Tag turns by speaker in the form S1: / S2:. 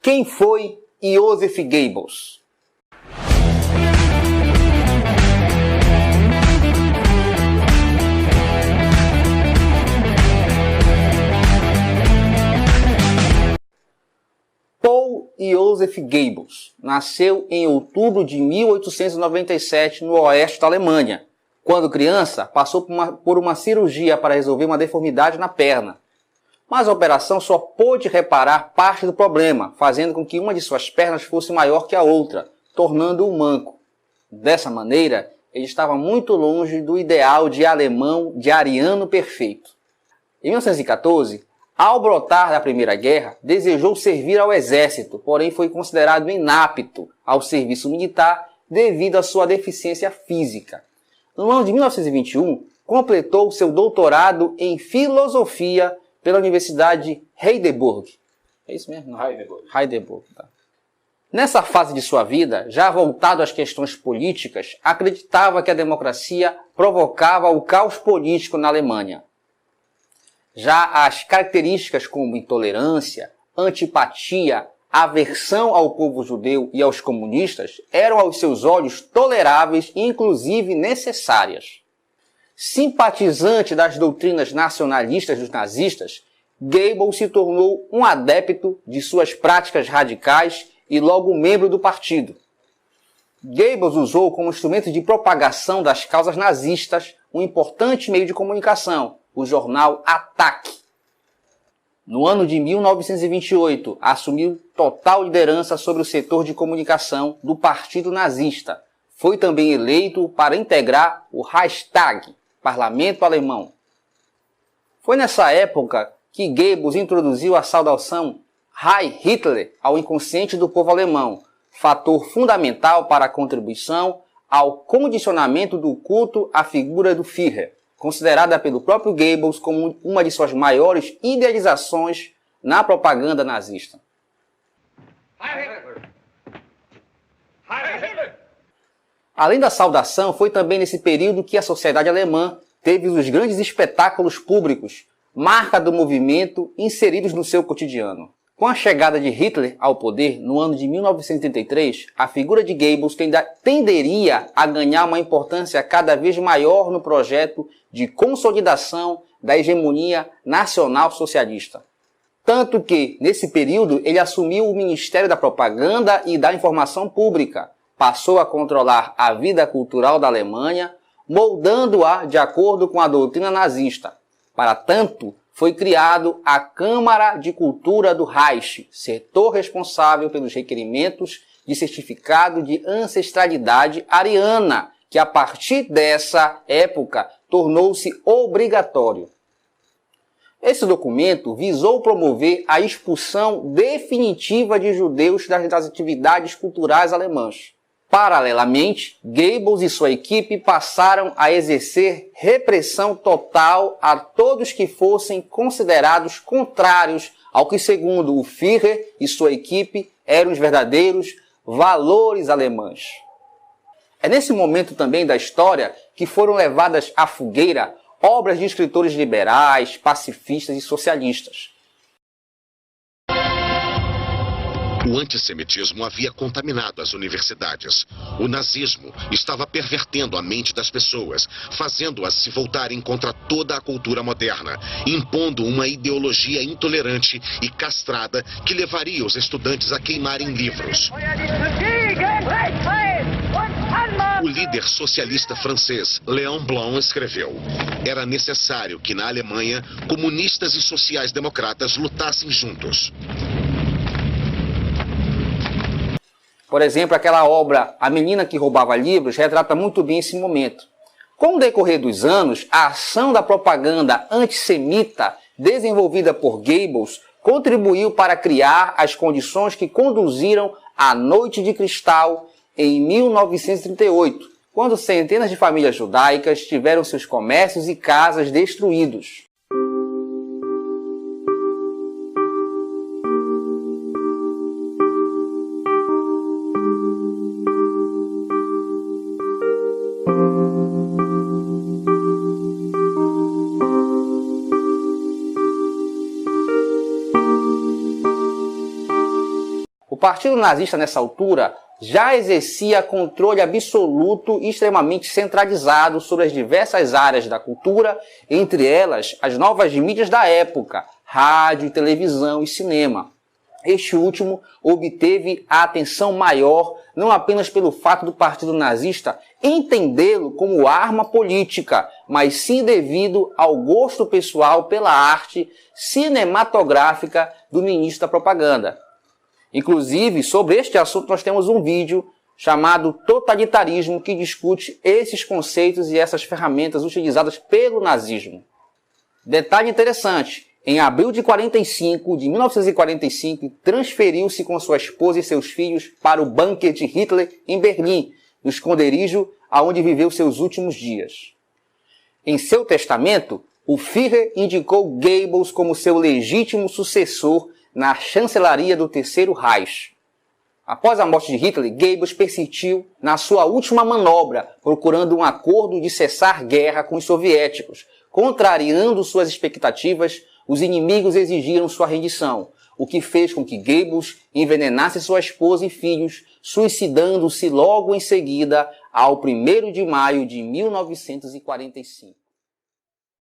S1: Quem foi Joseph Goebbels? Paul Joseph Goebbels nasceu em outubro de 1897 no oeste da Alemanha. Quando criança, passou por uma cirurgia para resolver uma deformidade na perna. Mas a operação só pôde reparar parte do problema, fazendo com que uma de suas pernas fosse maior que a outra, tornando-o manco. Dessa maneira, ele estava muito longe do ideal de alemão de ariano perfeito. Em 1914, ao brotar da Primeira Guerra, desejou servir ao exército, porém foi considerado inapto ao serviço militar devido à sua deficiência física. No ano de 1921, completou seu doutorado em filosofia pela Universidade de Heidelberg. É isso mesmo? Não? Heidelberg. Tá. Nessa fase de sua vida, já voltado às questões políticas, acreditava que a democracia provocava o caos político na Alemanha. Já as características como intolerância, antipatia, aversão ao povo judeu e aos comunistas eram aos seus olhos toleráveis e inclusive necessárias. Simpatizante das doutrinas nacionalistas dos nazistas, Goebbels se tornou um adepto de suas práticas radicais e logo membro do partido. Goebbels usou como instrumento de propagação das causas nazistas um importante meio de comunicação, o jornal Attac. No ano de 1928, assumiu total liderança sobre o setor de comunicação do Partido Nazista. Foi também eleito para integrar o Reichstag, Parlamento Alemão. Foi nessa época que Goebbels introduziu a saudação Heil Hitler ao inconsciente do povo alemão, fator fundamental para a contribuição ao condicionamento do culto à figura do Führer, considerada pelo próprio Goebbels como uma de suas maiores idealizações na propaganda nazista. Além da saudação, foi também nesse período que a sociedade alemã teve os grandes espetáculos públicos, marca do movimento, inseridos no seu cotidiano. Com a chegada de Hitler ao poder, no ano de 1933, a figura de Goebbels tenderia a ganhar uma importância cada vez maior no projeto de consolidação da hegemonia nacional socialista. Tanto que, nesse período, ele assumiu o Ministério da Propaganda e da Informação Pública, passou a controlar a vida cultural da Alemanha, moldando-a de acordo com a doutrina nazista. Para tanto, foi criado a Câmara de Cultura do Reich, setor responsável pelos requerimentos de certificado de ancestralidade ariana, que a partir dessa época tornou-se obrigatório. Esse documento visou promover a expulsão definitiva de judeus das atividades culturais alemãs. Paralelamente, Goebbels e sua equipe passaram a exercer repressão total a todos que fossem considerados contrários ao que, segundo o Führer e sua equipe, eram os verdadeiros valores alemães. É nesse momento também da história que foram levadas à fogueira obras de escritores liberais, pacifistas e socialistas.
S2: O antissemitismo havia contaminado as universidades. O nazismo estava pervertendo a mente das pessoas, fazendo-as se voltarem contra toda a cultura moderna, impondo uma ideologia intolerante e castrada que levaria os estudantes a queimarem livros. O líder socialista francês Léon Blum escreveu: era necessário que na Alemanha comunistas e sociais-democratas lutassem juntos.
S1: Por exemplo, aquela obra A Menina que Roubava Livros retrata muito bem esse momento. Com o decorrer dos anos, a ação da propaganda antissemita desenvolvida por Goebbels contribuiu para criar as condições que conduziram à Noite de Cristal em 1938, quando centenas de famílias judaicas tiveram seus comércios e casas destruídos. partido nazista, nessa altura, já exercia controle absoluto e extremamente centralizado sobre as diversas áreas da cultura, entre elas as novas mídias da época, rádio, televisão e cinema. Este último obteve a atenção maior não apenas pelo fato do partido nazista entendê-lo como arma política, mas sim devido ao gosto pessoal pela arte cinematográfica do ministro da propaganda. Inclusive, sobre este assunto nós temos um vídeo chamado Totalitarismo, que discute esses conceitos e essas ferramentas utilizadas pelo nazismo. Detalhe interessante: em abril de 1945, transferiu-se com sua esposa e seus filhos para o bunker de Hitler em Berlim, no esconderijo aonde viveu seus últimos dias. Em seu testamento, o Führer indicou Goebbels como seu legítimo sucessor na chancelaria do Terceiro Reich. Após a morte de Hitler, Goebbels persistiu na sua última manobra, procurando um acordo de cessar guerra com os soviéticos. Contrariando suas expectativas, os inimigos exigiram sua rendição, o que fez com que Goebbels envenenasse sua esposa e filhos, suicidando-se logo em seguida, ao 1º de maio de 1945.